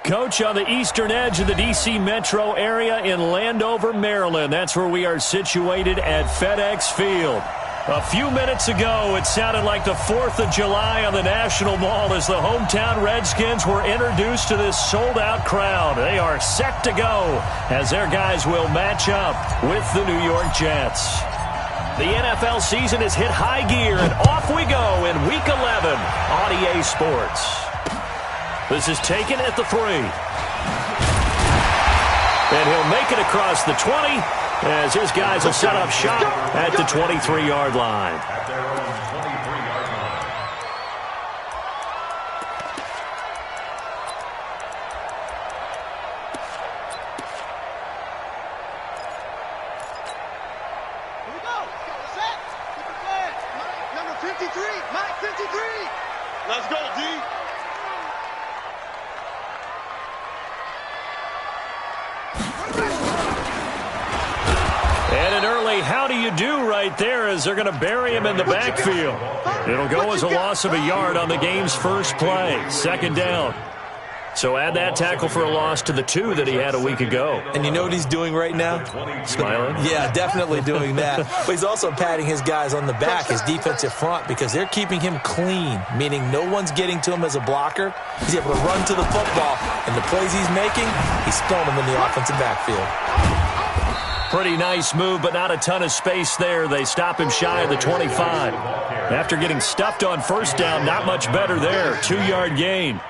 Coach, on the eastern edge of the D.C. metro area in Landover, Maryland. That's where we are situated at FedEx Field. A few minutes ago, it sounded like the 4th of July on the National Mall as the hometown Redskins were introduced to this sold-out crowd. They are set to go as their guys will match up with the New York Jets. The NFL season has hit high gear, and off we go in Week 11 on EA Sports. This is taken at the 3. And he'll make it across the 20 as his guys will set up shop at the 23-yard line. Here we go. Set. Keep it flat. Number 53. Mike 53. Let's go, D. And an early how do you do right there as they're going to bury him in the backfield. It'll go as a loss of a yard on the game's first play. Second down. So add that tackle for a loss to the 2 that he had a week ago. And you know what he's doing right now? Smiling? Yeah, definitely doing that. But he's also patting his guys on the back, his defensive front, because they're keeping him clean, meaning no one's getting to him as a blocker. He's able to run to the football, and the plays he's making, he's throwing them in the offensive backfield. Pretty nice move, but not a ton of space there. They stop him shy of the 25. After getting stuffed on first down, not much better there. 2-yard gain.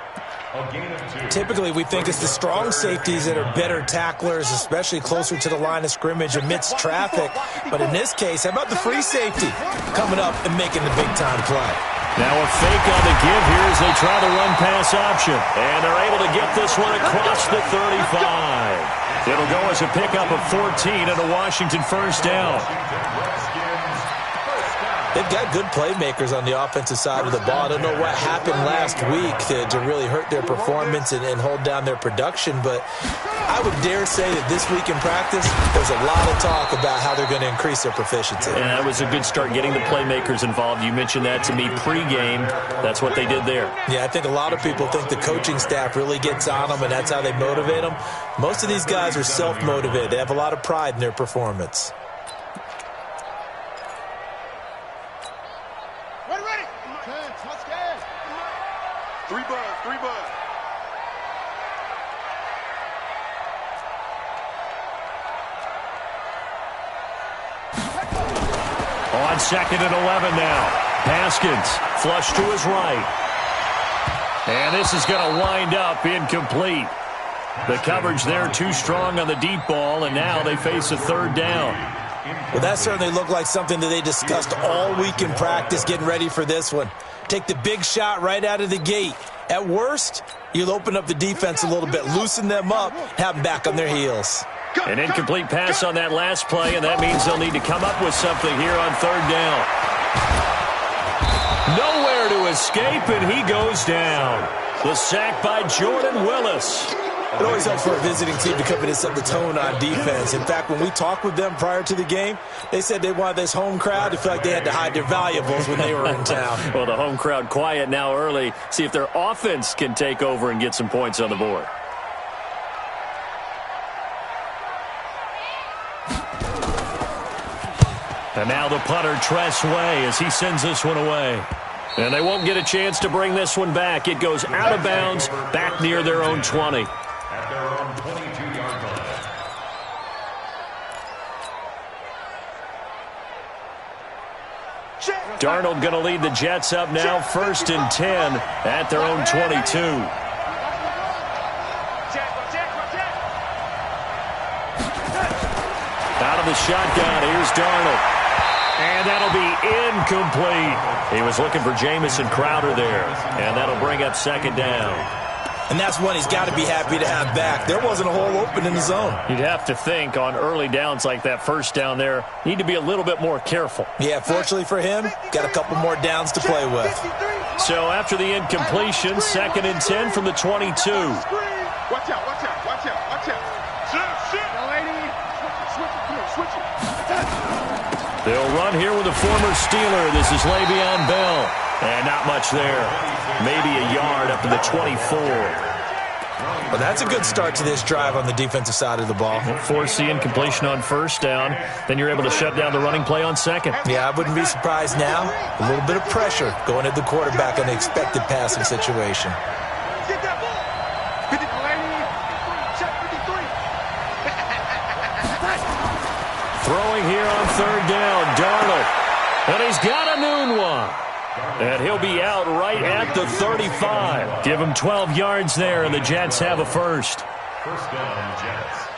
Typically, we think it's the strong safeties that are better tacklers, especially closer to the line of scrimmage amidst traffic. But in this case, how about the free safety coming up and making the big-time play? Now a fake on the give here as they try the run-pass option. And they're able to get this one across the 35. It'll go as a pickup of 14 and a Washington first down. They've got good playmakers on the offensive side of the ball. I don't know what happened last week to really hurt their performance and hold down their production, but I would dare say that this week in practice, there's a lot of talk about how they're going to increase their proficiency. And that was a good start getting the playmakers involved. You mentioned that to me pregame. That's what they did there. Yeah, I think a lot of people think the coaching staff really gets on them, and that's how they motivate them. Most of these guys are self-motivated. They have a lot of pride in their performance. Three bud. On 2nd and 11 now. Haskins flush to his right. And this is going to wind up incomplete. The coverage there too strong on the deep ball, and now they face a 3rd down. Well, that certainly looked like something that they discussed all week in practice getting ready for this one. Take the big shot right out of the gate. At worst, you'll open up the defense a little bit, loosen them up, have them back on their heels. An incomplete pass on that last play, and that means they'll need to come up with something here on 3rd down. Nowhere to escape, and he goes down. The sack by Jordan Willis. It always helps for a visiting team to come in and set the tone on defense. In fact, when we talked with them prior to the game, they said they wanted this home crowd to feel like they had to hide their valuables when they were in town. Well, the home crowd quiet now early. See if their offense can take over and get some points on the board. And now the punter, Tress Way, as he sends this one away. And they won't get a chance to bring this one back. It goes out of bounds, back near their own 20. At their own 22-yard line. Darnold going to lead the Jets up now, 1st and 10 at their own 22. Out of the shotgun, here's Darnold. And that'll be incomplete. He was looking for Jamison Crowder there. And that'll bring up 2nd down. And that's one he's got to be happy to have back. There wasn't a hole open in the zone. You'd have to think on early downs like that first down there, need to be a little bit more careful. Yeah, fortunately for him, got a couple more downs to play with. So after the incompletion, 2nd and 10 from the 22. Watch out. Switch it. They'll run here with a former Steeler. This is Le'Veon Bell. And not much there. Maybe a yard up to the 24. Well, that's a good start to this drive on the defensive side of the ball. Force the incompletion on first down. Then you're able to shut down the running play on second. Yeah, I wouldn't be surprised now. A little bit of pressure going at the quarterback in the expected passing situation. Get that ball. 53, check 53. Throwing here on third down, Darnold. And he's got a noon one. And he'll be out right at the 35. Give him 12 yards there, and the Jets have a first. First down, Jets.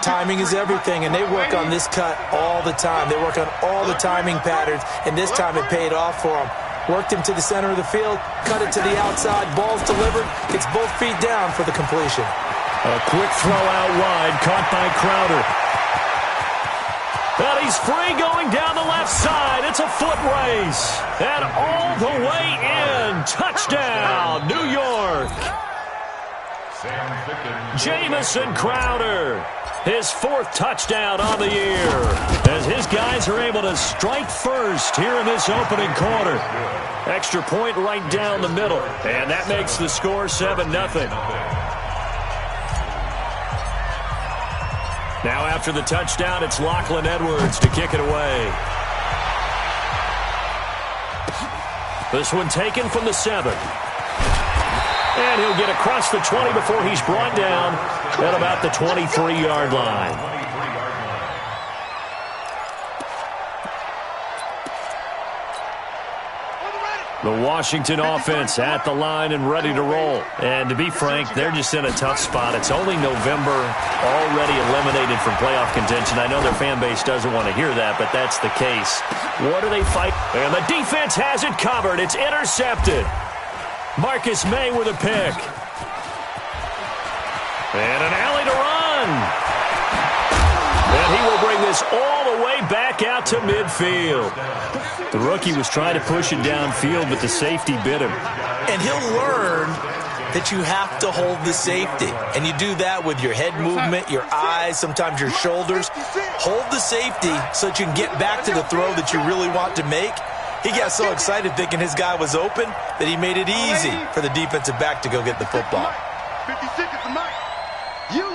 Timing is everything, and they work on this cut all the time. They work on all the timing patterns, and this time it paid off for them. Worked him to the center of the field, cut it to the outside, ball's delivered, gets both feet down for the completion. A quick throw out wide, caught by Crowder. And he's free going down the left side. It's a foot race. And all the way in. Touchdown, New York. Jamison Crowder. His fourth touchdown on the year. As his guys are able to strike first here in this opening quarter. Extra point right down the middle. And that makes the score 7-0. Now after the touchdown, it's Lachlan Edwards to kick it away. This one taken from the 7. And he'll get across the 20 before he's brought down at about the 23-yard line. The Washington offense at the line and ready to roll. And to be frank, they're just in a tough spot. It's only November, already eliminated from playoff contention. I know their fan base doesn't want to hear that, but that's the case. What do they fight? And the defense has it covered. It's intercepted. Marcus May with a pick. And an alley to run. And he will bring this all the way back out to midfield. The rookie was trying to push it downfield, but the safety bit him. And he'll learn that you have to hold the safety. And you do that with your head movement, your eyes, sometimes your shoulders. Hold the safety so that you can get back to the throw that you really want to make. He got so excited thinking his guy was open that he made it easy for the defensive back to go get the football. 56 is the mic. You.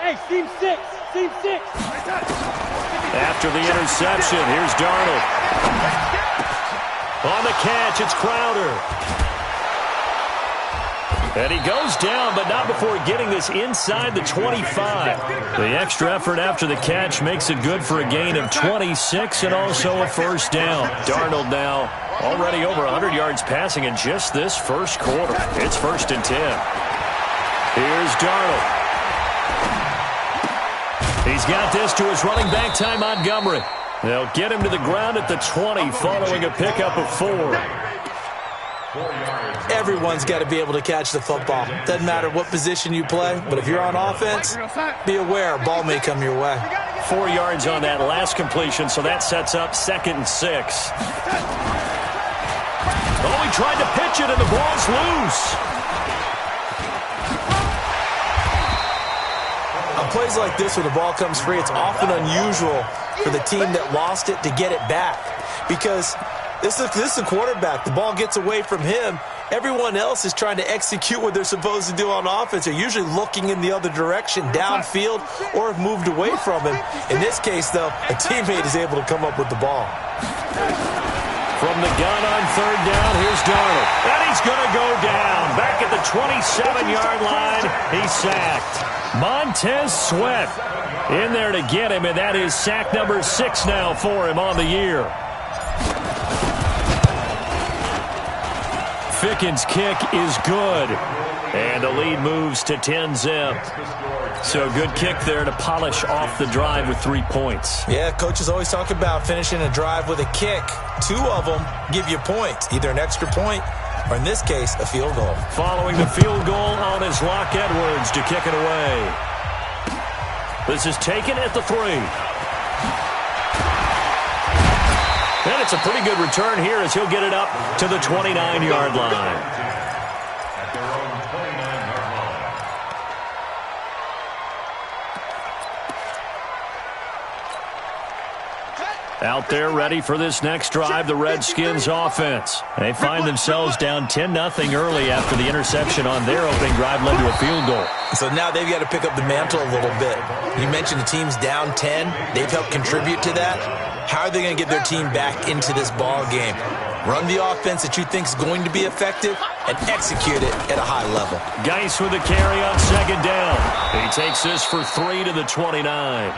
Hey, seam 6. After the interception, here's Darnold. On the catch, it's Crowder. And he goes down, but not before getting this inside the 25. The extra effort after the catch makes it good for a gain of 26 and also a first down. Darnold now already over 100 yards passing in just this first quarter. It's 1st and 10. Here's Darnold. He's got this to his running back, Ty Montgomery. They'll get him to the ground at the 20 following a pickup of 4. Everyone's got to be able to catch the football. Doesn't matter what position you play, but if you're on offense, be aware a ball may come your way. 4 yards on that last completion, so that sets up 2nd and 6. Oh, he tried to pitch it, and the ball's loose. On plays like this where the ball comes free, it's often unusual for the team that lost it to get it back. Because this is a quarterback. The ball gets away from him. Everyone else is trying to execute what they're supposed to do on offense. They're usually looking in the other direction, downfield, or have moved away from him. In this case, though, a teammate is able to come up with the ball. From the gun on third down, here's Darnold. And he's going to go down. Back at the 27-yard line, he's sacked. Montez Sweat in there to get him, and that is sack number 6 now for him on the year. Ficken's kick is good, and the lead moves to 10-zip. So good kick there to polish off the drive with 3 points. Yeah, coaches always talk about finishing a drive with a kick. 2 of them give you points, either an extra point or, in this case, a field goal. Following the field goal on his Locke Edwards to kick it away. This is taken at the 3. And it's a pretty good return here as he'll get it up to the 29-yard line. At their own 29-yard line. Out there ready for this next drive, the Redskins offense. They find themselves down 10-0 early after the interception on their opening drive led to a field goal. So now they've got to pick up the mantle a little bit. You mentioned the team's down 10. They've helped contribute to that. How are they going to get their team back into this ball game? Run the offense that you think is going to be effective and execute it at a high level. Geis with a carry on second down. He takes this for 3 to the 29.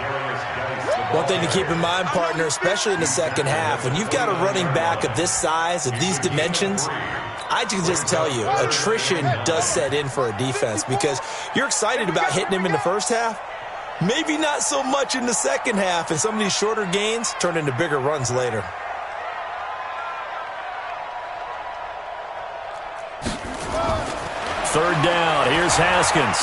One thing to keep in mind, partner, especially in the second half, when you've got a running back of this size, of these dimensions, I can just tell you, attrition does set in for a defense because you're excited about hitting him in the first half. Maybe not so much in the second half, and some of these shorter gains turn into bigger runs later. Third down. Here's Haskins.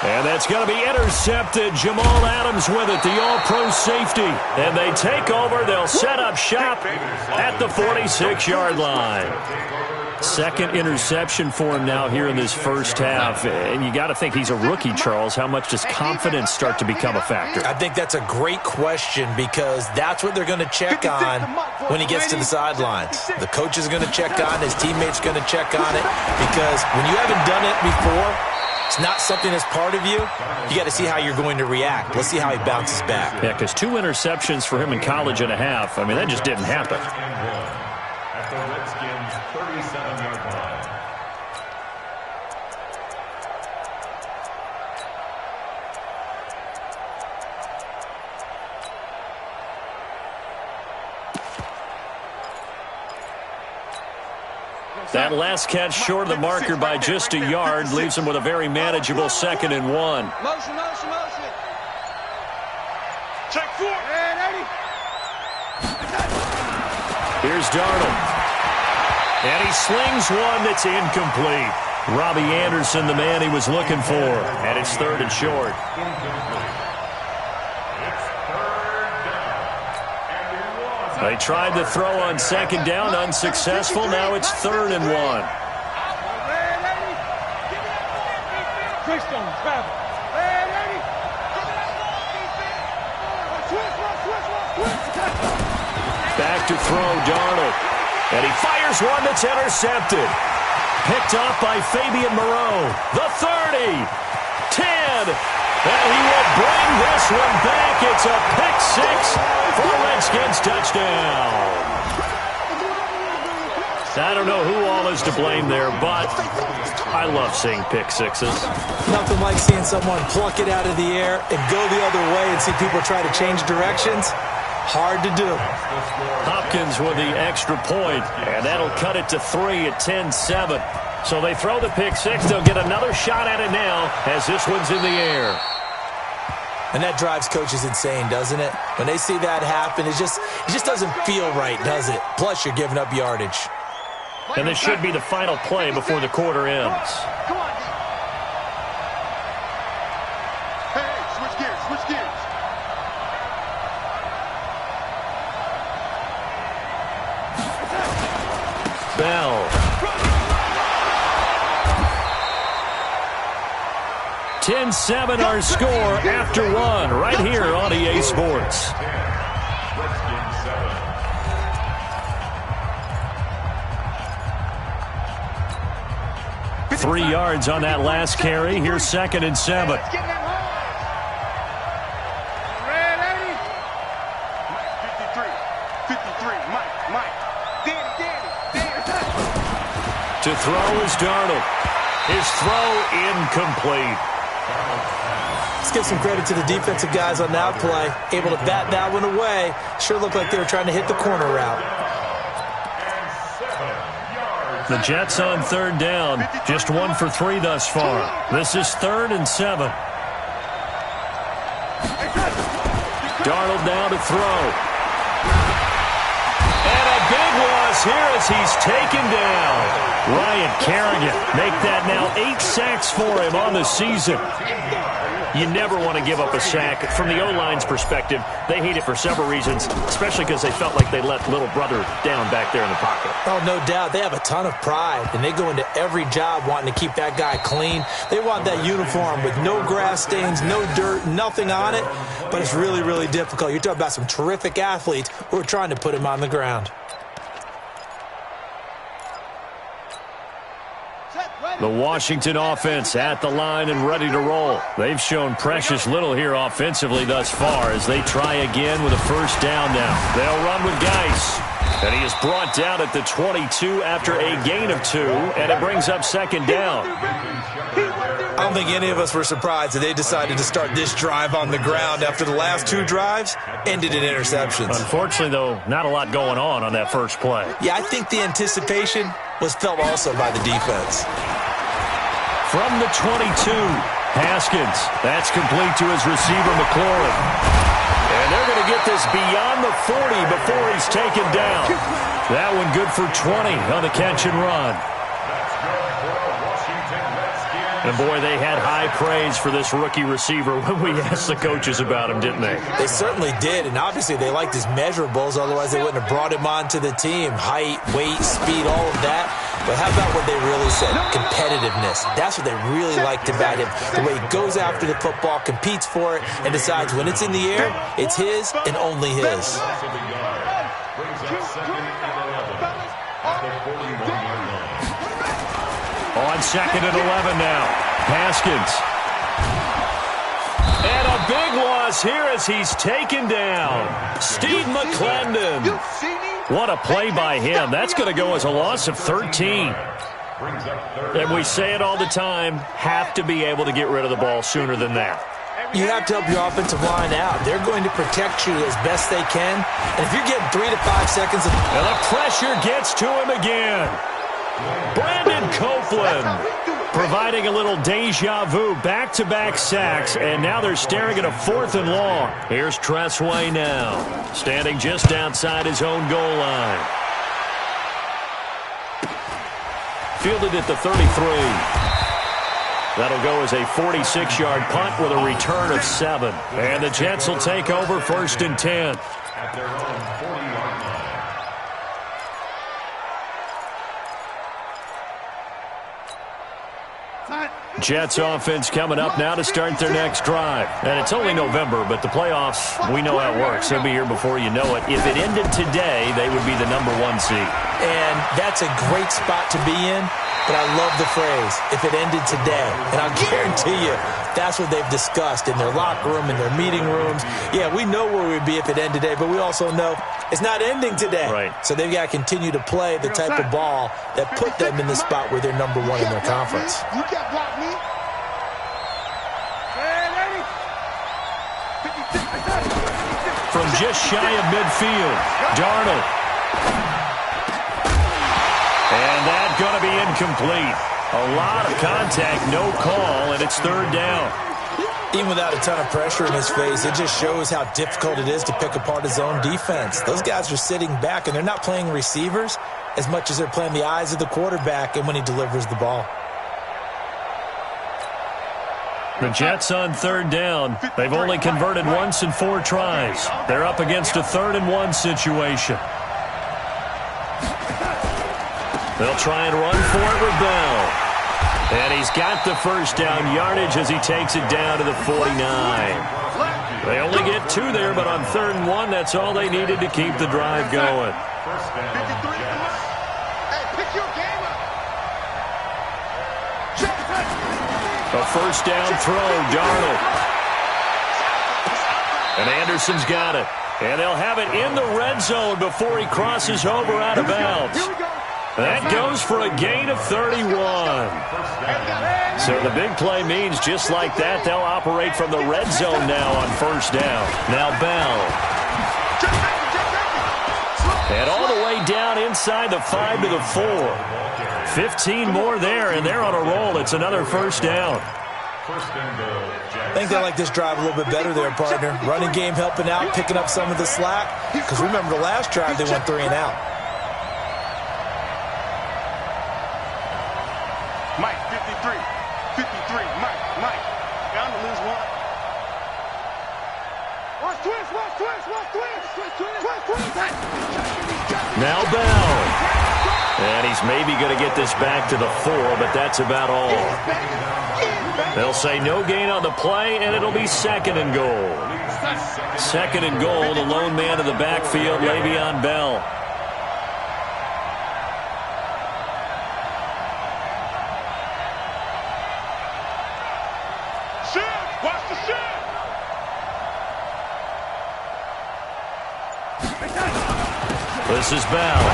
And that's going to be intercepted. Jamal Adams with it, the all-pro safety. And they take over. They'll set up shop at the 46-yard line. Second interception for him now here in this first half. And you got to think he's a rookie, Charles. How much does confidence start to become a factor? I think that's a great question because that's what they're going to check on when he gets to the sidelines. The coach is going to check on, his teammates are going to check on it because when you haven't done it before, it's not something that's part of you. You got to see how you're going to react. Let's see how he bounces back. Yeah, because 2 interceptions for him in college and a half. I mean, that just didn't happen. At the Redskins' 37-yard line. That last catch short of the marker by just a yard leaves him with a very manageable 2nd and 1. Motion, motion, motion. Check 4. And 80. Here's Darnold. And he slings one that's incomplete. Robbie Anderson, the man he was looking for. And it's 3rd and short. They tried to throw on 2nd down, unsuccessful. Now it's 3rd and 1. Back to throw, Darnold. And he fires one that's intercepted. Picked up by Fabian Moreau. The 30. 10. And he will bring this one back. It's a pick 6 for the Redskins touchdown. I don't know who all is to blame there, but I love seeing pick 6s. Nothing like seeing someone pluck it out of the air and go the other way and see people try to change directions. Hard to do. Hopkins with the extra point, and that'll cut it to 3 at 10-7. So they throw the pick 6. They'll get another shot at it now as this one's in the air. And that drives coaches insane, doesn't it? When they see that happen, it just doesn't feel right, does it? Plus, you're giving up yardage. And this should be the final play before the quarter ends. Come on. Hey, switch gears, switch gears. Bell. 10-7 our score after 1 right here on EA Sports. 3 yards on that last carry. Here's 2nd and 7. To throw is Darnold. His throw incomplete. Let's give some credit to the defensive guys on that play. Able to bat that one away. Sure looked like they were trying to hit the corner route. The Jets on 3rd down. Just 1 for 3 thus far. This is 3rd and 7. Darnold now to throw. And a big loss here as he's taken down. Ryan Kerrigan make that now 8 sacks for him on the season. You never want to give up a sack. From the O-line's perspective, they hate it for several reasons, especially because they felt like they let little brother down back there in the pocket. Oh, no doubt. They have a ton of pride, and they go into every job wanting to keep that guy clean. They want that uniform with no grass stains, no dirt, nothing on it, but it's really, really difficult. You're talking about some terrific athletes who are trying to put him on the ground. The Washington offense at the line and ready to roll. They've shown precious little here offensively thus far as they try again with a first down now. They'll run with Geis. And he is brought down at the 22 after a gain of 2, and it brings up second down. I don't think any of us were surprised that they decided to start this drive on the ground after the last 2 drives ended in interceptions. Unfortunately, though, not a lot going on that first play. Yeah, I think the anticipation was felt also by the defense. From the 22, Haskins. That's complete to his receiver, McLaurin. And they're going to get this beyond the 40 before he's taken down. That one good for 20 on the catch and run. And, boy, they had high praise for this rookie receiver when we asked the coaches about him, didn't they? They certainly did, and obviously they liked his measurables, otherwise they wouldn't have brought him onto the team. Height, weight, speed, all of that. But how about what they really said? Competitiveness. That's what they really liked about him. The way he goes after the football, competes for it, and decides when it's in the air, it's his and only his. On second and 11 now. Haskins. And a big loss here as he's taken down. Steve McClendon. What a play by him. That's going to go as a loss of 13. And we say it all the time, have to be able to get rid of the ball sooner than that. You have to help your offensive line out. They're going to protect you as best they can. And if you're getting 3 to 5 seconds of... And the pressure gets to him again. Brandon Copeland providing a little deja vu, back-to-back sacks, and now they're staring at a 4th and long. Here's Tressway now, standing just outside his own goal line. Fielded at the 33. That'll go as a 46-yard punt with a return of 7. And the Jets will take over 1st and 10. At their own 40-yard line. Jets offense coming up now to start their next drive. And it's only November, but the playoffs, we know how it works. They'll be here before you know it. If it ended today, they would be the #1 seed. And that's a great spot to be in, but I love the phrase, if it ended today. And I'll guarantee you, that's what they've discussed in their locker room, in their meeting rooms. Yeah, we know where we'd be if it ended today, but we also know it's not ending today. Right. So they've got to continue to play the type of ball that put them in the spot where they're #1 in their conference. You can't block me. From just shy of midfield, Darnold. And that's going to be incomplete. A lot of contact, no call, and it's 3rd down. Even without a ton of pressure in his face, it just shows how difficult it is to pick apart his own defense. Those guys are sitting back, and they're not playing receivers as much as they're playing the eyes of the quarterback and when he delivers the ball. The Jets on 3rd down. They've only converted once in 4 tries. They're up against a 3rd and 1 situation. They'll try and run for it with Bell. And he's got the first down yardage as he takes it down to the 49. They only get 2 there, but on 3rd and 1, that's all they needed to keep the drive going. First down, Jets. A first down throw, Darnold. And Anderson's got it. And they'll have it in the red zone before he crosses over out of bounds. That goes for a gain of 31. So the big play means just like that, they'll operate from the red zone now on first down. Now Bell. And all the way down inside the 5 to the 4. 15 more there, and they're on a roll. It's another first down. I think they like this drive a little bit better there, partner. Running game helping out, picking up some of the slack. Because remember the last drive, they went 3 and out. Mike, 53. Mike. Bound to lose one. Now Bell. And he's maybe going to get this back to the 4, but that's about all. They'll say no gain on the play, and it'll be second and goal. Second and goal, the lone man in the backfield, Le'Veon Bell. Watch the shit! This is Bell.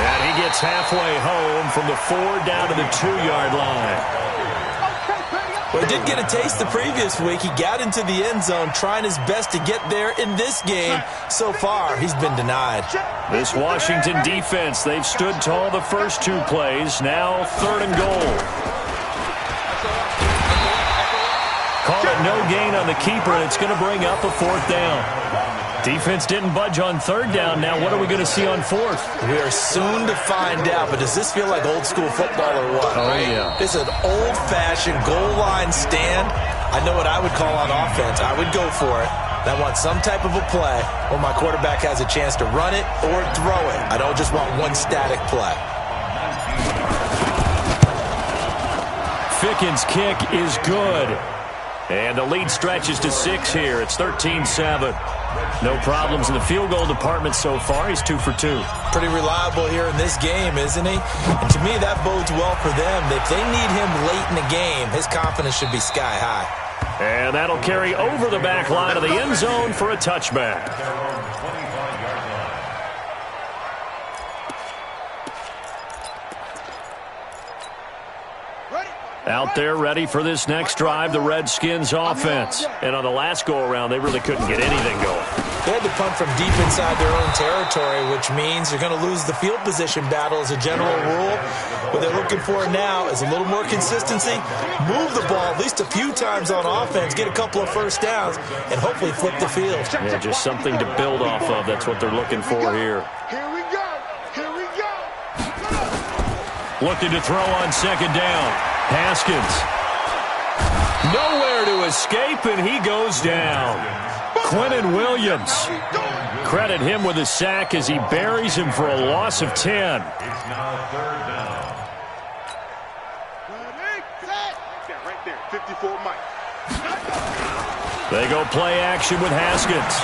And he gets halfway home from the 4 down to the 2-yard line. Well, he did get a taste the previous week. He got into the end zone trying his best to get there in this game. So far, he's been denied. This Washington defense, they've stood tall the first 2 plays. Now 3rd and goal. Call it no gain on the keeper, and it's going to bring up a 4th down. Defense didn't budge on 3rd down. Now what are we going to see on 4th? We are soon to find out, but does this feel like old school football or what? Oh, yeah. It's an old-fashioned goal line stand. I know what I would call on offense. I would go for it. I want some type of a play where my quarterback has a chance to run it or throw it. I don't just want one static play. Fickens' kick is good. And the lead stretches to 6 here. It's 13-7. No problems in the field goal department so far. He's 2 for 2. Pretty reliable here in this game, isn't he? And to me, that bodes well for them. If they need him late in the game, his confidence should be sky high. And that'll carry over the back line of the end zone for a touchback. Out there ready for this next drive, the Redskins offense. And on the last go-around, they really couldn't get anything going. They had to punt from deep inside their own territory, which means they're going to lose the field position battle as a general rule. What they're looking for now is a little more consistency, move the ball at least a few times on offense, get a couple of first downs, and hopefully flip the field. Yeah, just something to build off of. That's what they're looking for here. Here we go. Here we go. Looking to throw on 2nd down. Haskins. Nowhere to escape, and he goes down. Quinnen Williams. Credit him with a sack as he buries him for a loss of 10. It's now 3rd down. Ready, set. Right there, 54 Mike. They go play action with Haskins.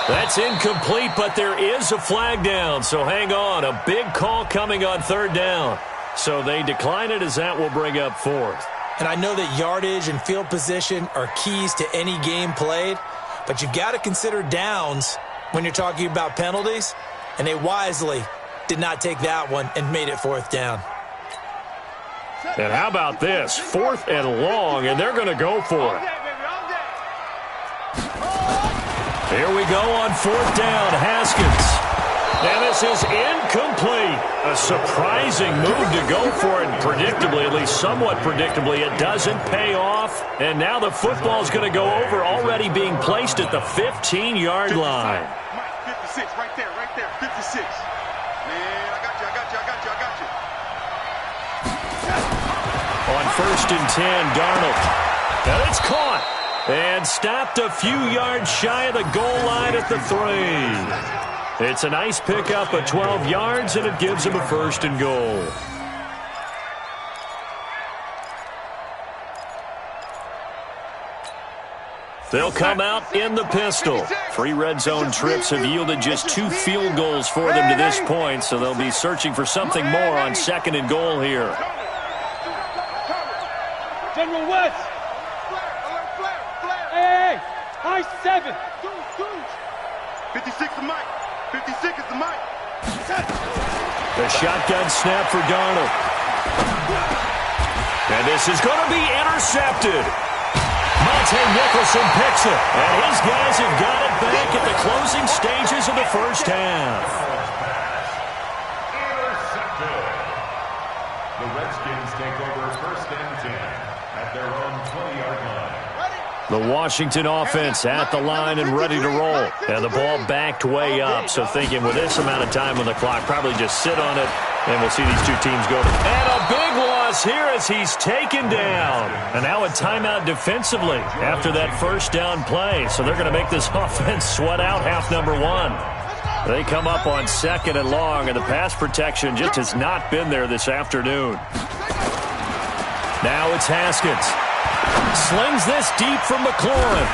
That's incomplete, but there is a flag down, so hang on. A big call coming on 3rd down. So they decline it as that will bring up 4th. And I know that yardage and field position are keys to any game played, but you've got to consider downs when you're talking about penalties, and they wisely did not take that one and made it 4th down. And how about this? 4th and long, and they're going to go for it. Here we go on 4th down, Haskins. And this is incomplete. A surprising move to go for it, and predictably, at least somewhat predictably, it doesn't pay off. And now the football's going to go over, already being placed at the 15-yard line. Mike, 56, right there, 56. Man, I got you. On 1st and 10, Darnold. And it's caught. And stopped a few yards shy of the goal line at the 3. It's a nice pickup of 12 yards, and it gives him a 1st and goal. They'll come out in the pistol. 3 red zone trips have yielded just 2 field goals for them to this point, so they'll be searching for something more on 2nd and goal here. General West. Flare. Hey, high 7. 56 to Mike. 56 is the Mike. The shotgun snap for Darnold. And this is going to be intercepted. Monte Nicholson picks it. And his guys have got it back at the closing stages of the first half. Intercepted. The Redskins take over 1st and 10 at their own 20-yard line. The Washington offense at the line and ready to roll. And the ball backed way up, so thinking with this amount of time on the clock, probably just sit on it And we'll see these two teams go. And a big loss here as he's taken down. And now a timeout defensively after that first down play. So they're going to make this offense sweat out half number one. They come up on 2nd and long, and the pass protection just has not been there this afternoon. Now it's Haskins. Slings this deep from McLaurin.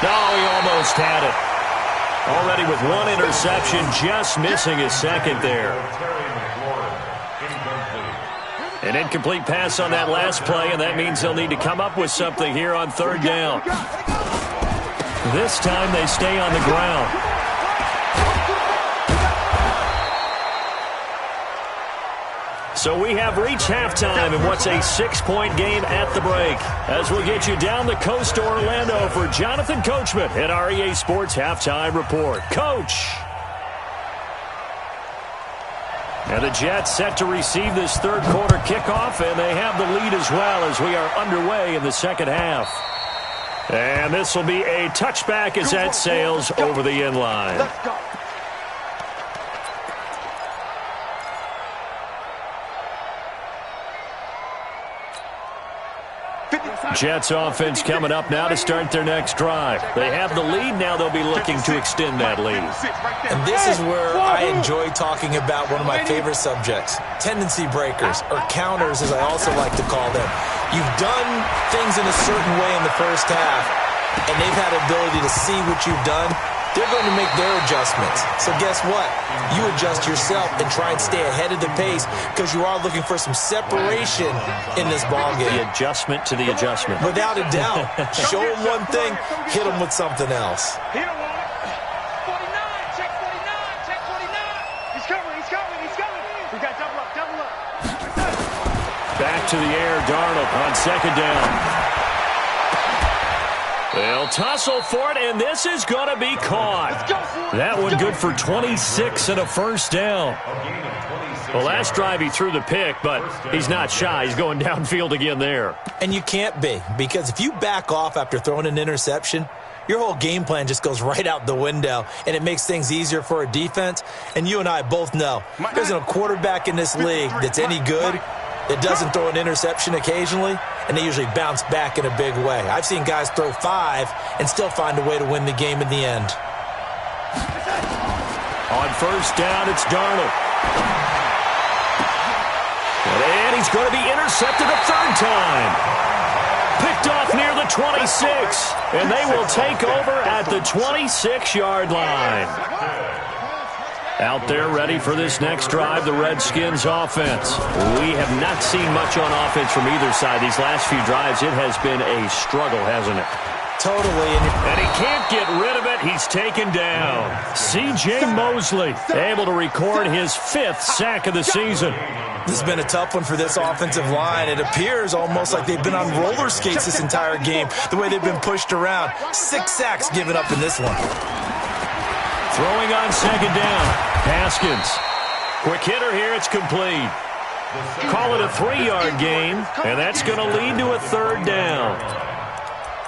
Oh, he almost had it. Already with one interception, just missing his second there. An incomplete pass on that last play, and that means they'll need to come up with something here on 3rd down. This time they stay on the ground. So we have reached halftime in what's a 6-point game at the break. As we'll get you down the coast to Orlando for Jonathan Coachman at our EA Sports Halftime Report. Coach! And the Jets set to receive this third quarter kickoff, and they have the lead as well as we are underway in the second half. And this will be a touchback as that sails over the end line. Let's go. Jets offense coming up now to start their next drive. They have the lead. Now they'll be looking to extend that lead. And this is where I enjoy talking about one of my favorite subjects, tendency breakers, or counters as I also like to call them. You've done things in a certain way in the first half, and they've had ability to see what you've done. They're going to make their adjustments. So guess what? You adjust yourself and try and stay ahead of the pace because you are looking for some separation in this ballgame. The adjustment to the adjustment. Without a doubt. Show them one thing, hit them with something else. He don't want it. 49, check 49, check 49. He's coming. We got double up. Back to the air, Darnold on 2nd down. They'll tussle for it, and this is going to be caught. That one good for 26 and a first down. The last drive he threw the pick, but he's not shy. He's going downfield again there. And you can't be, because if you back off after throwing an interception, your whole game plan just goes right out the window, and it makes things easier for a defense. And you and I both know there's a quarterback in this league that's any good that doesn't throw an interception occasionally, and they usually bounce back in a big way. I've seen guys throw 5 and still find a way to win the game in the end. On first down, it's Darnold. And he's going to be intercepted a third time. Picked off near the 26, and they will take over at the 26-yard line. Out there ready for this next drive, the Redskins offense. We have not seen much on offense from either side. These last few drives, it has been a struggle, hasn't it? Totally. And he can't get rid of it. He's taken down. C.J. Mosley able to record his 5th sack of the season. This has been a tough one for this offensive line. It appears almost like they've been on roller skates this entire game, the way they've been pushed around. 6 sacks given up in this one. Throwing on 2nd down. Haskins. Quick hitter here. It's complete. Call it a 3-yard gain, and that's going to lead to a 3rd down.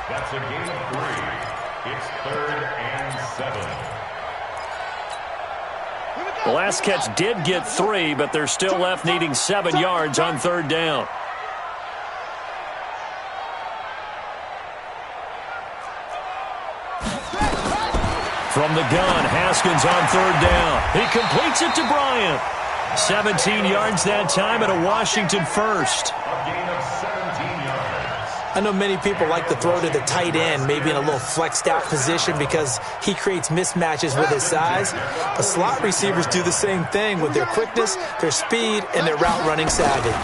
That's a gain of 3. It's 3rd and 7. The last catch did get 3, but they're still left needing 7 yards on 3rd down. From the gun, Haskins on 3rd down. He completes it to Bryant. 17 yards that time and a Washington first. A gain of 17 yards. I know many people like to throw to the tight end, maybe in a little flexed out position because he creates mismatches with his size. But slot receivers do the same thing with their quickness, their speed, and their route running savvy.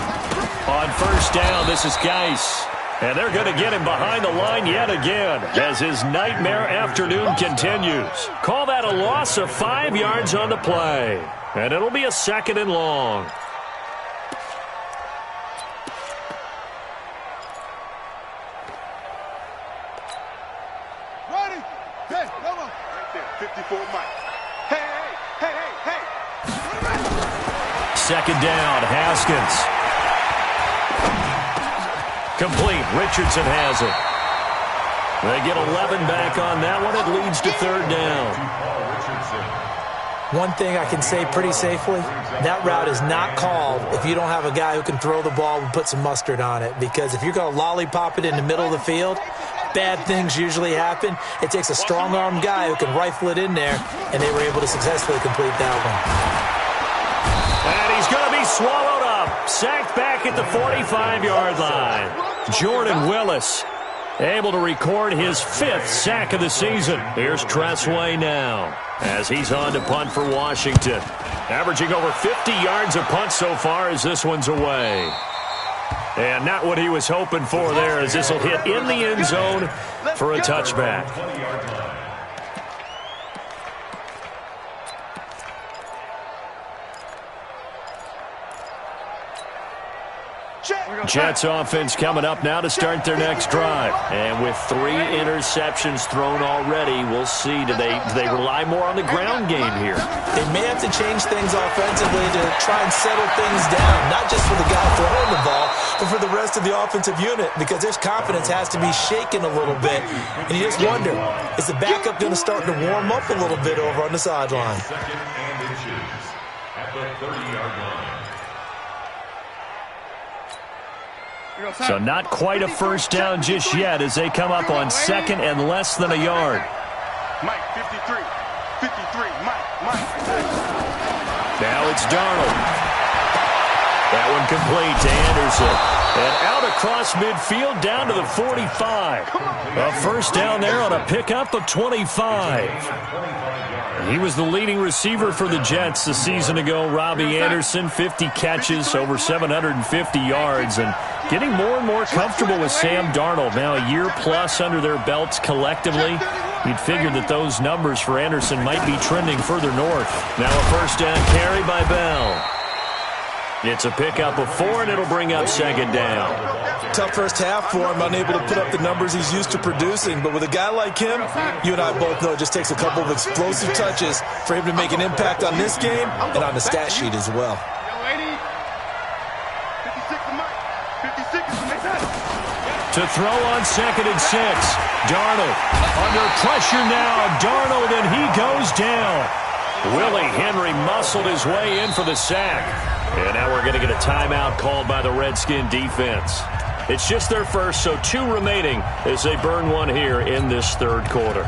On first down, this is Geis. And they're going to get him behind the line yet again as his nightmare afternoon continues. Call that a loss of 5 yards on the play. And it'll be a 2nd and long. Ready? Hey, come on. Right there, 54 Mike. Hey. 2nd down, Haskins. Complete. Richardson has it. They get 11 back on that one. It leads to 3rd down. One thing I can say pretty safely, that route is not called if you don't have a guy who can throw the ball and put some mustard on it. Because if you're going to lollipop it in the middle of the field, bad things usually happen. It takes a strong-armed guy who can rifle it in there, and they were able to successfully complete that one. And he's going to be swallowed up. Sacked back at the 45-yard line. Jordan Willis able to record his 5th sack of the season. Here's Tressway now as he's on to punt for Washington. Averaging over 50 yards a punt so far as this one's away. And not what he was hoping for there, as this will hit in the end zone for a touchback. Jets offense coming up now to start their next drive. And with 3 interceptions thrown already, we'll see. Do they rely more on the ground game here? They may have to change things offensively to try and settle things down, not just for the guy throwing the ball, but for the rest of the offensive unit, because their confidence has to be shaken a little bit. And you just wonder, is the backup going to start to warm up a little bit over on the sideline? Second and inches at the 30-yard line. So not quite a first down just yet as they come up on 2nd and less than a yard. Mike, 53. 53. Mike. Now it's Darnold. That one complete to Anderson. And out across midfield down to the 45. A first down there on a pickup of 25. He was the leading receiver for the Jets a season ago. Robbie Anderson, 50 catches, over 750 yards, and getting more and more comfortable with Sam Darnold. Now a year plus under their belts collectively. You'd figure that those numbers for Anderson might be trending further north. Now a first down carry by Bell. It's a pickup of 4, and it'll bring up 2nd down. Tough first half for him, unable to put up the numbers he's used to producing. But with a guy like him, you and I both know it just takes a couple of explosive touches for him to make an impact on this game and on the stat sheet as well. 56 to Mike. 56 is the next time. To throw on 2nd and 6. Darnold under pressure now. Darnold, and he goes down. Willie Henry muscled his way in for the sack. And now we're going to get a timeout called by the Redskin defense. It's just their first, so 2 remaining as they burn one here in this 3rd quarter.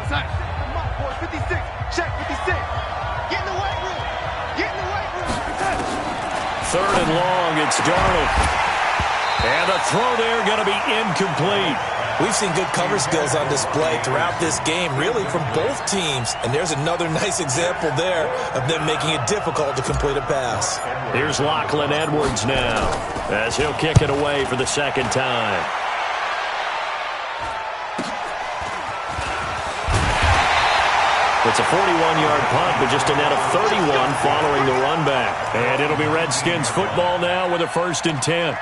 Come on, boy. 56. Check 56. Get in the weight room. Get in the weight room. 3rd and long, it's Darnold. And the throw there going to be incomplete. We've seen good cover skills on display throughout this game, really from both teams. And there's another nice example there of them making it difficult to complete a pass. Here's Lachlan Edwards now as he'll kick it away for the 2nd time. It's a 41-yard punt, but just a net of 31 following the run back. And it'll be Redskins football now with a 1st and 10.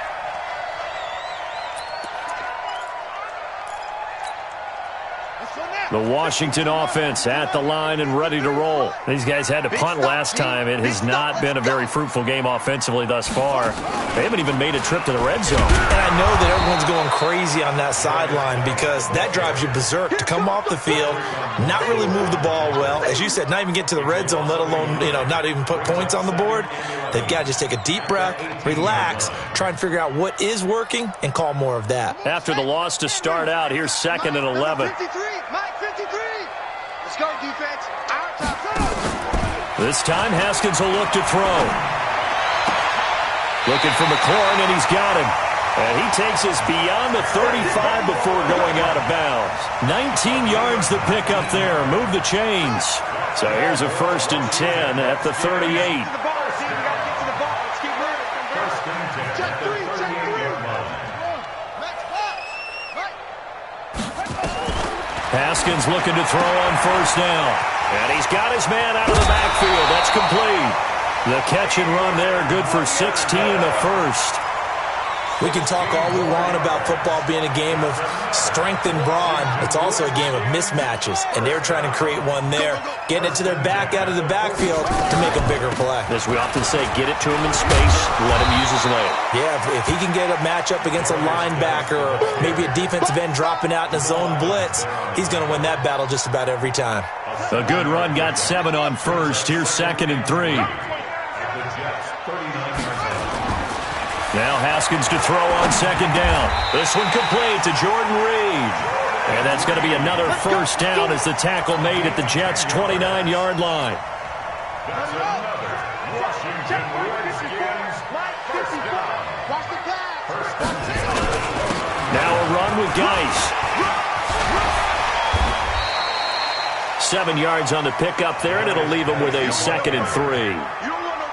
The Washington offense at the line and ready to roll. These guys had to punt last time. It has not been a very fruitful game offensively thus far. They haven't even made a trip to the red zone. And I know that everyone's going crazy on that sideline because that drives you berserk to come off the field, not really move the ball well. As you said, not even get to the red zone, let alone, not even put points on the board. They've got to just take a deep breath, relax, try and figure out what is working and call more of that. After the loss to start out, here's 2nd and 11. 53. Mike, 53. Let's go, defense. Our top. This time, Haskins will look to throw. Looking for McLaurin, and he's got him. And he takes us beyond the 35 before going out of bounds. 19 yards to pick up there. Move the chains. So here's a 1st and 10 at the 38. Haskins looking to throw on 1st down. And he's got his man out of the backfield. That's complete. The catch and run there, good for 16 and a 1st. We can talk all we want about football being a game of strength and brawn. It's also a game of mismatches, and they're trying to create one there, getting it to their back out of the backfield to make a bigger play. As we often say, get it to him in space, let him use his leg. Yeah, if he can get a matchup against a linebacker or maybe a defensive end dropping out in a zone blitz, he's going to win that battle just about every time. A good run, got 7 on first. Here's 2nd and 3. Now Haskins to throw on 2nd down. This one complete to Jordan Reed. And that's going to be another first down as the tackle made at the Jets' 29-yard line. That's another Washington Redskins first down. First and 10. Now a run with Geis. 7 yards on the pickup there, and it'll leave him with a 2nd and 3.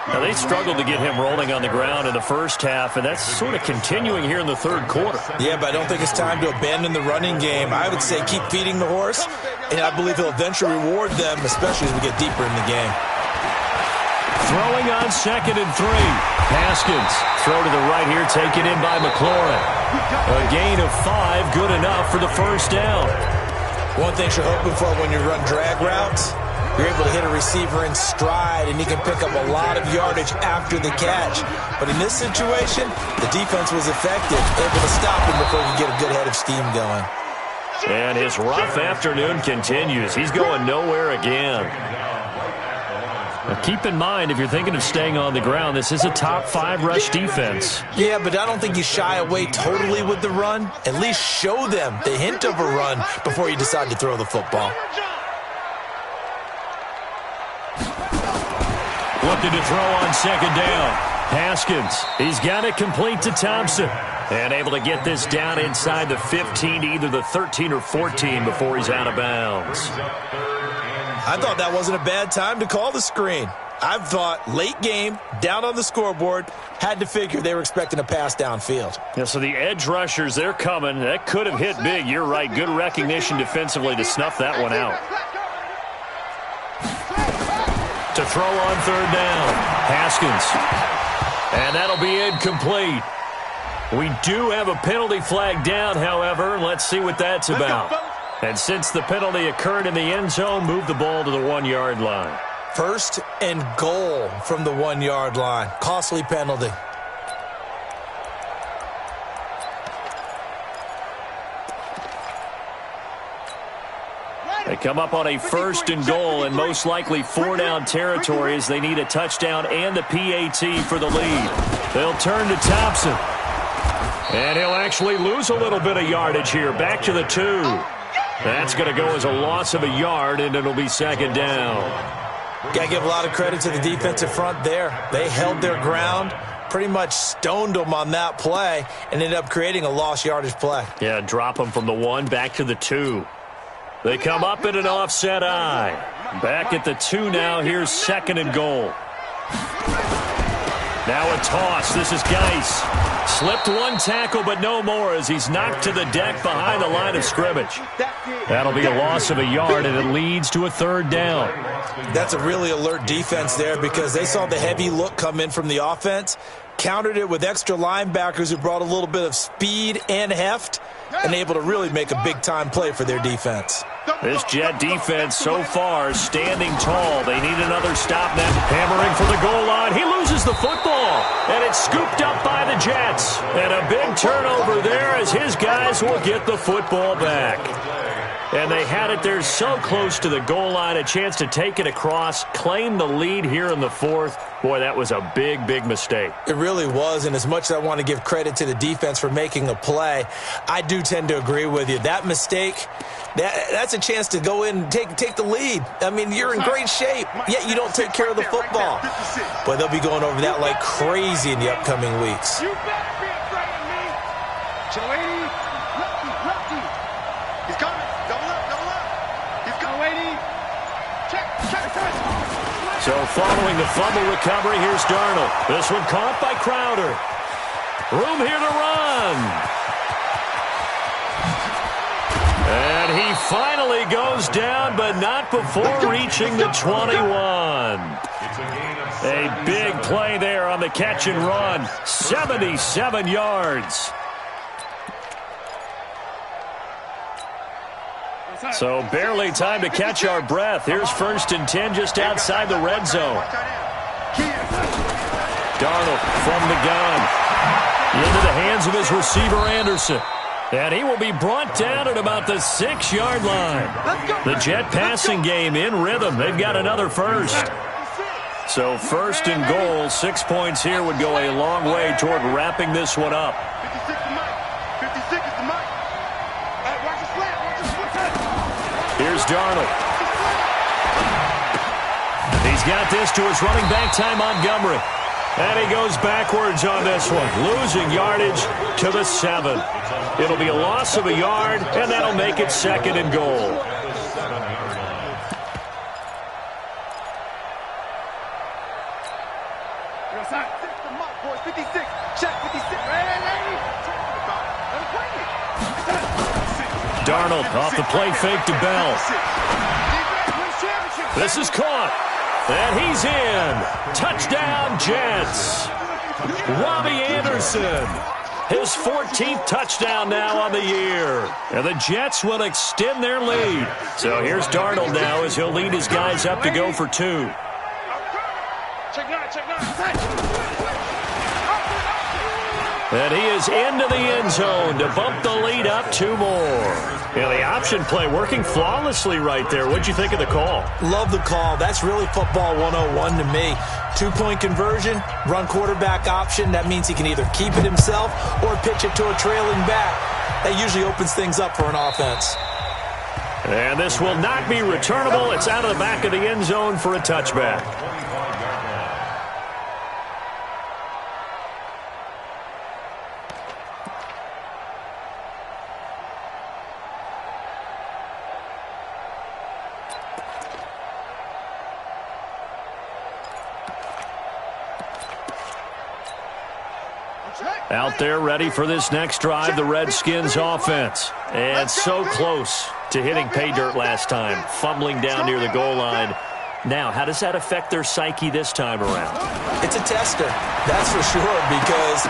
Now, they struggled to get him rolling on the ground in the first half, and that's sort of continuing here in the third quarter. Yeah, but I don't think it's time to abandon the running game. I would say keep feeding the horse, and I believe he'll eventually reward them, especially as we get deeper in the game. Throwing on 2nd and 3. Haskins, throw to the right here, taken in by McLaurin. A gain of 5, good enough for the first down. One thing you're hoping for when you run drag routes, you're able to hit a receiver in stride, and he can pick up a lot of yardage after the catch. But in this situation, the defense was effective, able to stop him before he could get a good head of steam going. And his rough afternoon continues. He's going nowhere again. Now keep in mind, if you're thinking of staying on the ground, this is a top 5 rush defense. Yeah, but I don't think you shy away totally with the run. At least show them the hint of a run before you decide to throw the football. Looking to throw on 2nd down. Haskins, he's got it complete to Thompson. And able to get this down inside the 15 to either the 13 or 14 before he's out of bounds. I thought that wasn't a bad time to call the screen. I thought late game, down on the scoreboard, had to figure they were expecting a pass downfield. Yeah, so the edge rushers, they're coming. That could have hit big. You're right. Good recognition defensively to snuff that one out. To throw on 3rd down. Haskins. And that'll be incomplete. We do have a penalty flag down, however. Let's see what that's about. And since the penalty occurred in the end zone, move the ball to the 1-yard line. 1st and goal from the 1-yard line. Costly penalty. They come up on a 1st and goal and most likely 4-down territory as they need a touchdown and the PAT for the lead. They'll turn to Thompson. And he'll actually lose a little bit of yardage here. Back to the 2. That's going to go as a loss of a yard, and it'll be 2nd down. Got to give a lot of credit to the defensive front there. They held their ground, pretty much stoned them on that play, and ended up creating a lost yardage play. Yeah, drop them from the 1 back to the 2. They come up in an offset eye. Back at the 2 now. Here's 2nd and goal. Now a toss. This is Geis. Slipped 1 tackle, but no more as he's knocked to the deck behind the line of scrimmage. That'll be a loss of a yard, and it leads to a 3rd down. That's a really alert defense there because they saw the heavy look come in from the offense, countered it with extra linebackers who brought a little bit of speed and heft, and able to really make a big-time play for their defense. This Jet defense so far standing tall. They need another stop now. Hammering for the goal line. He loses the football, and it's scooped up by the Jets. And a big turnover there as his guys will get the football back. And they had it there so close to the goal line, a chance to take it across, claim the lead here in the 4th. Boy, that was a big, big mistake. It really was, and as much as I want to give credit to the defense for making a play, I do tend to agree with you. That mistake, that's a chance to go in and take the lead. I mean, you're in great shape, yet you don't take care of the football. But they'll be going over that like crazy in the upcoming weeks. You better be afraid of me. Joey, lefty. He's coming. Double up. He's coming. Waiting. Check. So following the fumble recovery, here's Darnold. This one caught by Crowder. Room here to run. And he finally goes down, but not before reaching the 21. A big play there on the catch and run. 77 yards. So barely time to catch our breath. Here's 1st and 10 just outside the red zone. Darnold from the gun. Into the hands of his receiver, Anderson. And he will be brought down at about the 6-yard line. The Jet passing game in rhythm. They've got another first. So 1st and goal, 6 points here would go a long way toward wrapping this one up. 56 is Mike. 56 is the Mike. Watch the slant. Watch the slant. Here's Darnold. He's got this to his running back, Ty Montgomery. And he goes backwards on this one, losing yardage to the 7. It'll be a loss of a yard, and that'll make it 2nd and goal. Darnold off the play fake to Bell. This is caught. And he's in. Touchdown, Jets. Robbie Anderson. His 14th touchdown now on the year. And the Jets will extend their lead. So here's Darnold now as he'll lead his guys up to go for 2. And he is into the end zone to bump the lead up 2 more. Yeah, the option play working flawlessly right there. What'd you think of the call? Love the call. That's really football 101 to me. 2-point conversion, run quarterback option. That means he can either keep it himself or pitch it to a trailing back. That usually opens things up for an offense. And this will not be returnable. It's out of the back of the end zone for a touchback. Out there ready for this next drive, the Redskins offense. And so close to hitting pay dirt last time, fumbling down near the goal line. Now, how does that affect their psyche this time around? It's a tester, that's for sure, because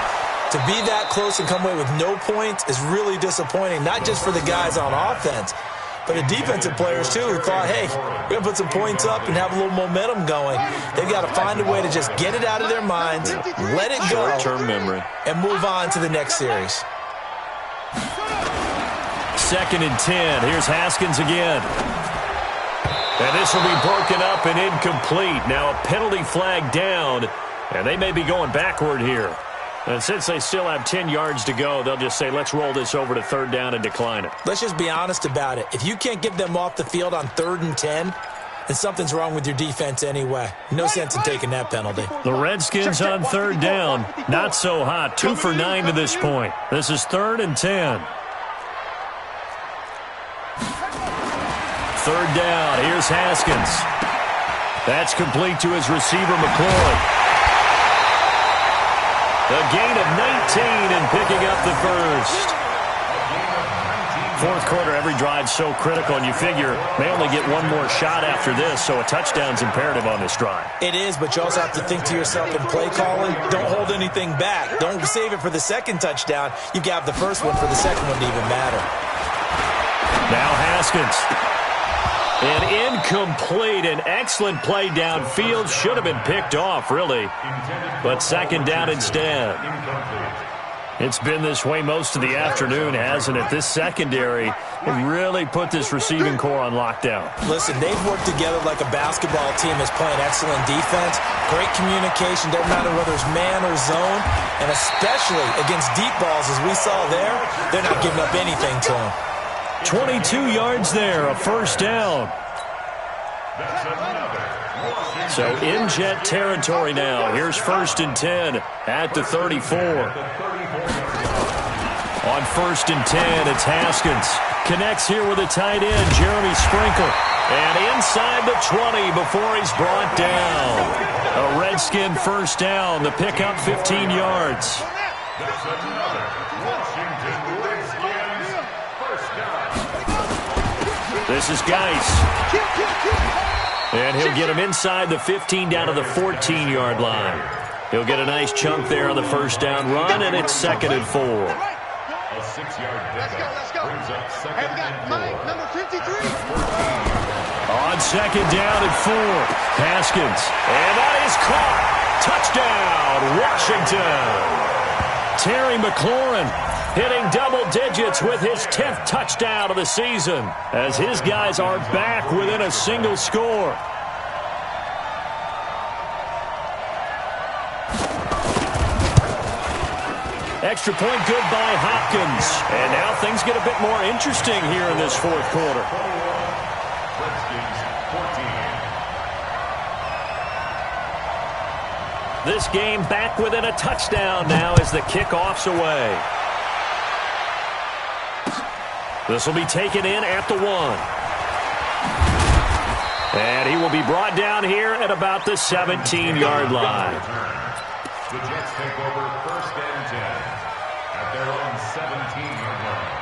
to be that close and come away with no points is really disappointing, not just for the guys on offense, but the defensive players, too, who thought, hey, we're going to put some points up and have a little momentum going. They've got to find a way to just get it out of their minds, let it go, short-term memory, and move on to the next series. 2nd and 10. Here's Haskins again. And this will be broken up and incomplete. Now a penalty flag down, and they may be going backward here. And since they still have 10 yards to go, they'll just say, let's roll this over to 3rd down and decline it. Let's just be honest about it. If you can't get them off the field on 3rd and 10, then something's wrong with your defense anyway. No sense in taking that penalty. The Redskins on 3rd down. Not so hot. 2 for 9 to this point. This is 3rd and 10. 3rd down. Here's Haskins. That's complete to his receiver, McCloy. A gain of 19 and picking up the first. 4th quarter, every drive's so critical, and you figure they only get one more shot after this, so a touchdown's imperative on this drive. It is, but you also have to think to yourself in play calling, don't hold anything back. Don't save it for the 2nd touchdown. You got the first one for the 2nd one to even matter. Now Haskins. An incomplete, an excellent play downfield. Should have been picked off, really. But 2nd down instead. It's been this way most of the afternoon, hasn't it? This secondary really put this receiving core on lockdown. Listen, they've worked together like a basketball team that's playing excellent defense. Great communication, doesn't matter whether it's man or zone. And especially against deep balls, as we saw there, they're not giving up anything to them. 22 yards there, a 1st down. So in Jet territory now. Here's 1st and 10 at the 34. On 1st and 10, it's Haskins. Connects here with a tight end, Jeremy Sprinkle. And inside the 20 before he's brought down. A Redskin 1st down. The pickup 15 yards. This is Geis. And he'll get him inside the 15 down to the 14-yard line. He'll get a nice chunk there on the first down run, and it's 2nd and 4. A 6-yard pickup brings up 2nd and 4. Mike, number 53. On 2nd down and 4, Haskins. And that is caught. Touchdown, Washington. Terry McLaurin hitting double digits with his 10th touchdown of the season as his guys are back within a single score. Extra point good by Hopkins. And now things get a bit more interesting here in this 4th quarter. Redskins 14. This game back within a touchdown now as the kickoff's away. This will be taken in at the 1. And he will be brought down here at about the 17-yard line. The Jets take over 1st and 10 at their own 17-yard line.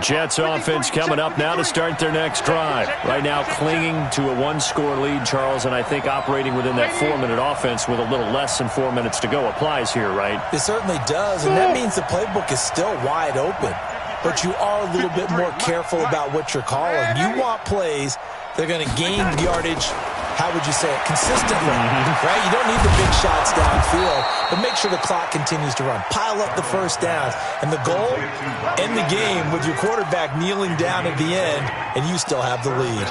Jets offense coming up now to start their next drive. Right now clinging to a 1-score lead, Charles, and I think operating within that 4-minute offense with a little less than 4 minutes to go applies here, right? It certainly does, and that means the playbook is still wide open. But you are a little bit more careful about what you're calling. You want plays that are going to gain yardage, how would you say it, consistently, right? You don't need the big shots downfield, but make sure the clock continues to run. Pile up the first downs. And the goal, end the game with your quarterback kneeling down at the end, and you still have the lead.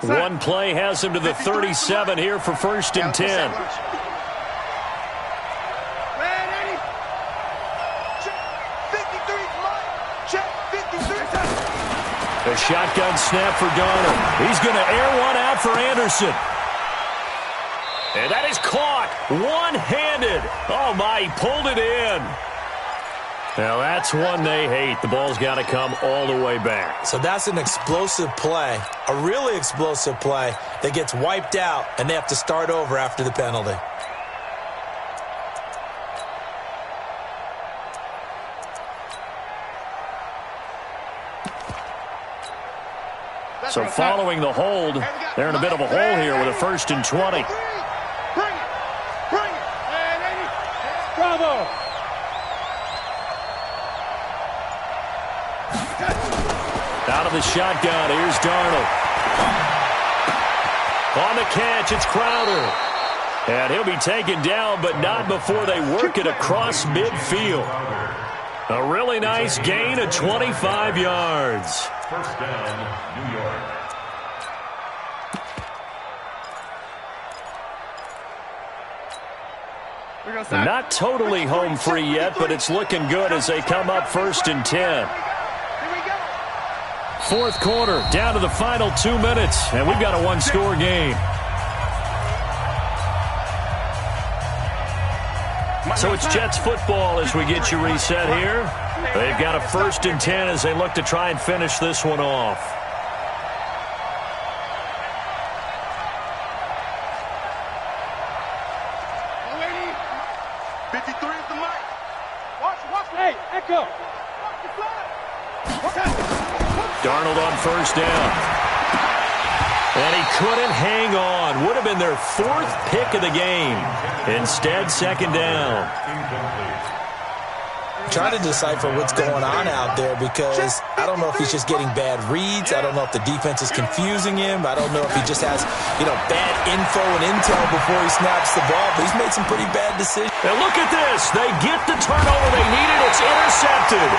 One play has him to the 37 here for 1st and 10. A shotgun snap for Darnold. He's going to air one out for Anderson. And that is caught one-handed. Oh, my, he pulled it in. Now, that's one they hate. The ball's got to come all the way back. So that's an explosive play, a really explosive play that gets wiped out, and they have to start over after the penalty. So following the hold, they're in a bit of a hole here with a 1st and 20. Bring it. Bravo. Out of the shotgun, here's Darnold. On the catch, it's Crowder. And he'll be taken down, but not before they work it across midfield. A really nice gain of 25 yards. 1st down, New York. Not totally home free yet, but it's looking good as they come up 1st and 10. 4th quarter, down to the final 2 minutes, and we've got a 1-score game. So it's Jets football as we get you reset here. They've got a 1st and 10 as they look to try and finish this one off. Darnold on 1st down. And he couldn't hang on. Would have been their 4th pick of the game. Instead, 2nd down. Trying to decipher what's going on out there because I don't know if he's just getting bad reads. I don't know if the defense is confusing him. I don't know if he just has, bad info and intel before he snaps the ball. But he's made some pretty bad decisions. And look at this. They get the turnover they needed. It's intercepted.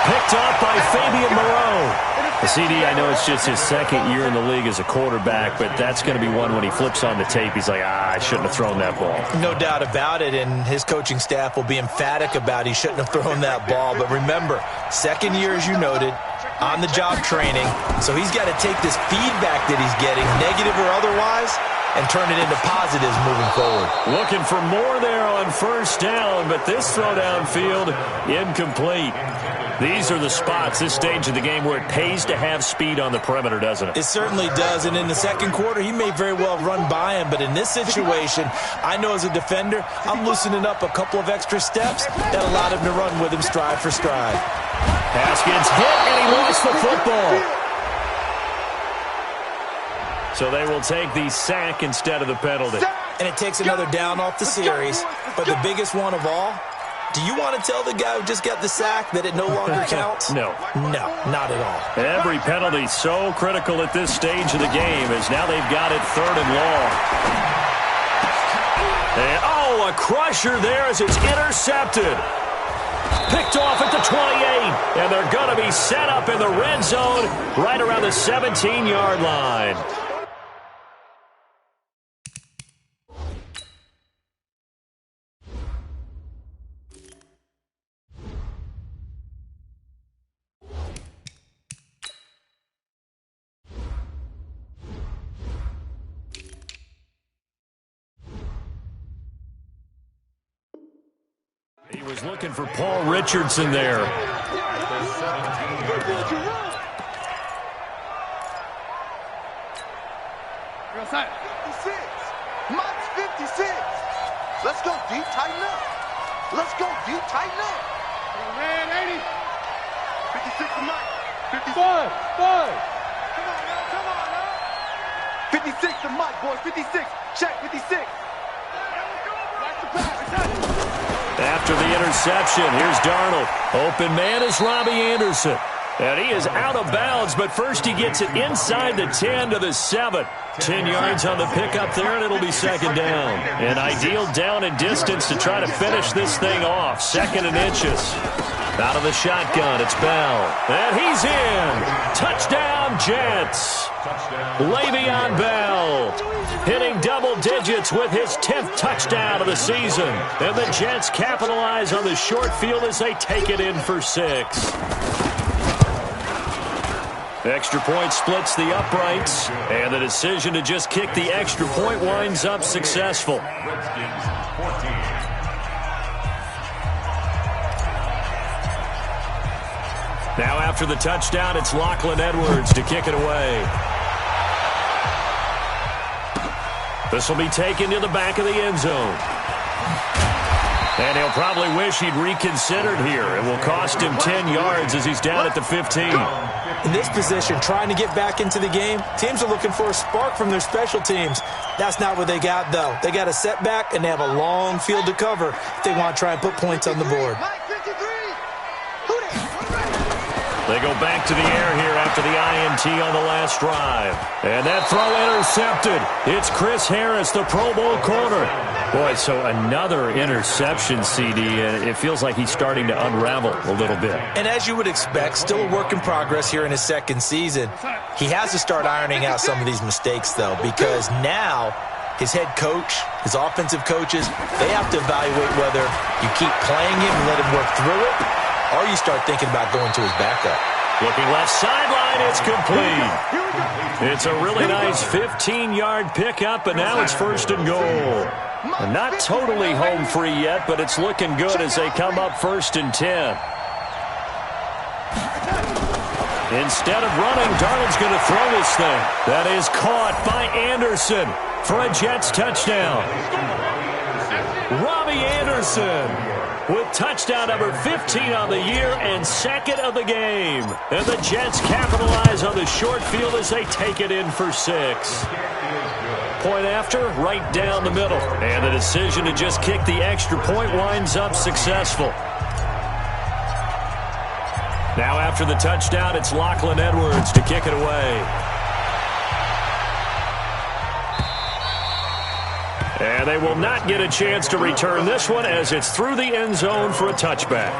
Picked up by Fabian Moreau. The CD, I know it's just his 2nd year in the league as a quarterback, but that's going to be one when he flips on the tape. He's like, I shouldn't have thrown that ball. No doubt about it, and his coaching staff will be emphatic about he shouldn't have thrown that ball. But remember, 2nd year, as you noted, on-the-job training, so he's got to take this feedback that he's getting, negative or otherwise, and turn it into positives moving forward. Looking for more there on first down, but this throw downfield, incomplete. These are the spots, this stage of the game, where it pays to have speed on the perimeter, doesn't it? It certainly does, and in the second quarter, he may very well run by him, but in this situation, I know as a defender, I'm loosening up a couple of extra steps that allowed him to run with him stride for stride. Pass gets hit, and he lost the football. So they will take the sack instead of the penalty. And it takes another down off the series, but the biggest one of all, do you want to tell the guy who just got the sack that it no longer counts? No. No, not at all. Every penalty so critical at this stage of the game as now they've got it 3rd and long. And, a crusher there as it's intercepted. Picked off at the 28, and they're going to be set up in the red zone right around the 17-yard line. He was looking for Paul Richardson there. Mike's 56. Let's go deep, tighten up. Let's go deep, tighten up. Red 80. 56 to Mike. 56. Five. Come on now. 56 to Mike, boys. 56. Check, 56. After the interception, here's Darnold. Open man is Robbie Anderson. And he is out of bounds, but first he gets it inside the 10 to the 7. 10 yards on the pickup there, and it'll be 2nd down. An ideal down and distance to try to finish this thing off. 2nd and inches. Out of the shotgun, it's Bell. And he's in. Touchdown, Jets. Le'Veon Bell hitting double digits with his 10th touchdown of the season. And the Jets capitalize on the short field as they take it in for 6. Extra point splits the uprights, and the decision to just kick the extra point winds up successful. Redskins 14. Now after the touchdown, it's Lachlan Edwards to kick it away. This will be taken to the back of the end zone. And he'll probably wish he'd reconsidered here. It will cost him 10 yards as he's down at the 15. In this position, trying to get back into the game, teams are looking for a spark from their special teams. That's not what they got, though. They got a setback, and they have a long field to cover if they want to try and put points on the board. They go back to the air here after the INT on the last drive. And that throw intercepted. It's Chris Harris, the Pro Bowl corner. Boy, so another interception, CD, and it feels like he's starting to unravel a little bit. And as you would expect, still a work in progress here in his 2nd season. He has to start ironing out some of these mistakes, though, because now his head coach, his offensive coaches, they have to evaluate whether you keep playing him and let him work through it, or you start thinking about going to his backup. Looking left sideline, it's complete. It's a really nice 15-yard pickup, and now it's 1st and goal. Not totally home free yet, but it's looking good as they come up 1st and 10. Instead of running, Darnold's going to throw this thing. That is caught by Anderson for a Jets touchdown. Robbie Anderson with touchdown number 15 on the year and 2nd of the game. And the Jets capitalize on the short field as they take it in for 6. Point after, right down the middle. And the decision to just kick the extra point winds up successful. Now after the touchdown, it's Lachlan Edwards to kick it away. And they will not get a chance to return this one as it's through the end zone for a touchback.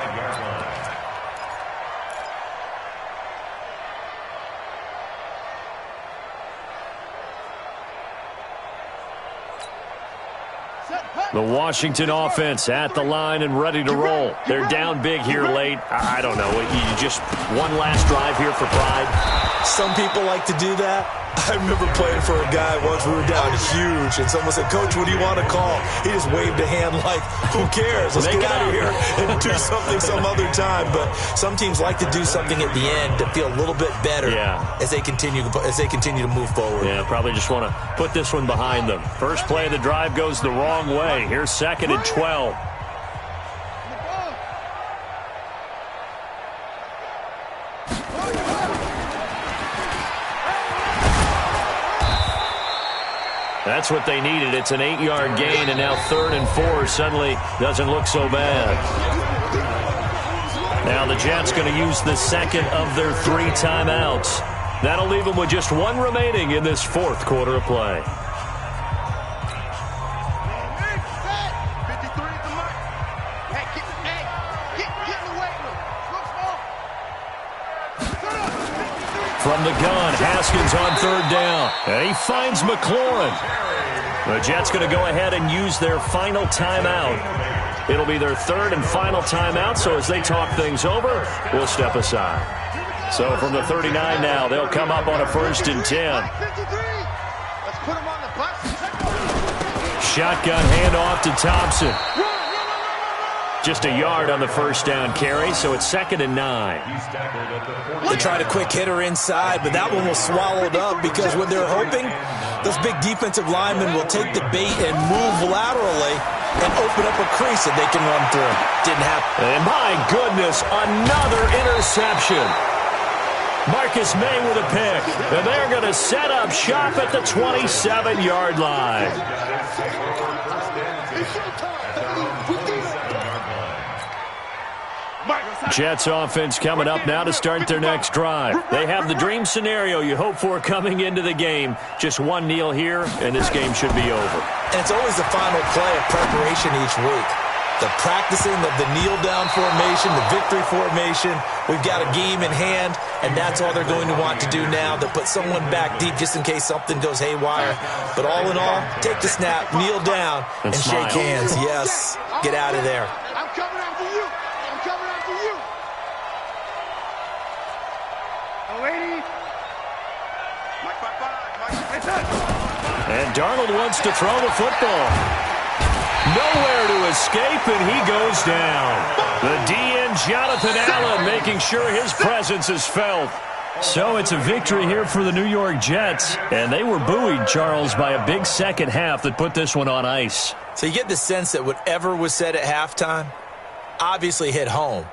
The Washington offense at the line and ready to roll. They're down big here late. I don't know. You just one last drive here for pride. Some people like to do that. I remember playing for a guy once. We were down huge, and someone said, "Coach, what do you want to call?" He just waved a hand like, "Who cares? Let's get out of here and do something some other time." But some teams like to do something at the end to feel a little bit better as they continue to move forward. Yeah, probably just want to put this one behind them. First play of the drive goes the wrong way. Here's 2nd and 12. That's what they needed. It's an 8-yard gain, and now 3rd and 4 suddenly doesn't look so bad. Now the Jets going to use the second of their 3 timeouts. That'll leave them with just 1 remaining in this 4th quarter of play. From the gun, Haskins on 3rd down. And he finds McLaurin. The Jets going to go ahead and use their final timeout. It'll be their 3rd and final timeout, so as they talk things over, we'll step aside. So from the 39 now, they'll come up on a 1st and 10. Shotgun handoff to Thompson. Just a yard on the 1st down carry, so it's 2nd and 9. They tried a quick hitter inside, but that one was swallowed up because when they're hoping, those big defensive linemen will take the bait and move laterally and open up a crease that they can run through. Didn't happen. And my goodness, another interception. Marcus May with a pick. And they're going to set up shop at the 27-yard line. Jets offense coming up now to start their next drive. They have the dream scenario you hope for coming into the game. Just one kneel here, and this game should be over. And it's always the final play of preparation each week. The practicing of the kneel-down formation, the victory formation. We've got a game in hand, and that's all they're going to want to do now, to put someone back deep just in case something goes haywire. But all in all, take the snap, kneel down, and shake hands. Yes, get out of there. I'm coming after you. I'm coming after you. And Darnold wants to throw the football. Nowhere to escape, and he goes down. The DN, Jonathan Allen, making sure his presence is felt. So it's a victory here for the New York Jets, and they were buoyed, Charles, by a big second half that put this one on ice. So you get the sense that whatever was said at halftime obviously hit home.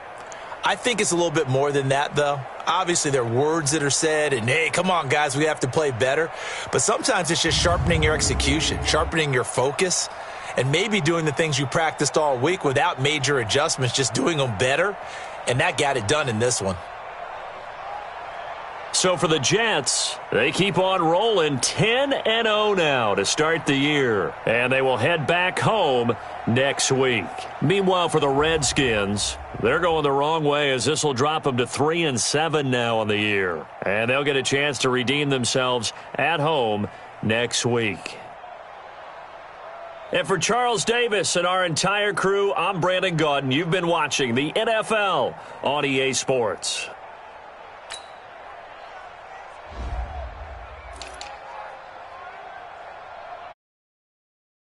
I think it's a little bit more than that, though. Obviously, there are words that are said, and, hey, come on, guys, we have to play better. But sometimes it's just sharpening your execution, sharpening your focus, and maybe doing the things you practiced all week without major adjustments, just doing them better. And that got it done in this one. So for the Jets, they keep on rolling 10-0 now to start the year. And they will head back home next week. Meanwhile, for the Redskins, they're going the wrong way as this will drop them to 3-7 now on the year. And they'll get a chance to redeem themselves at home next week. And for Charles Davis and our entire crew, I'm Brandon Gaudin. You've been watching the NFL on EA Sports.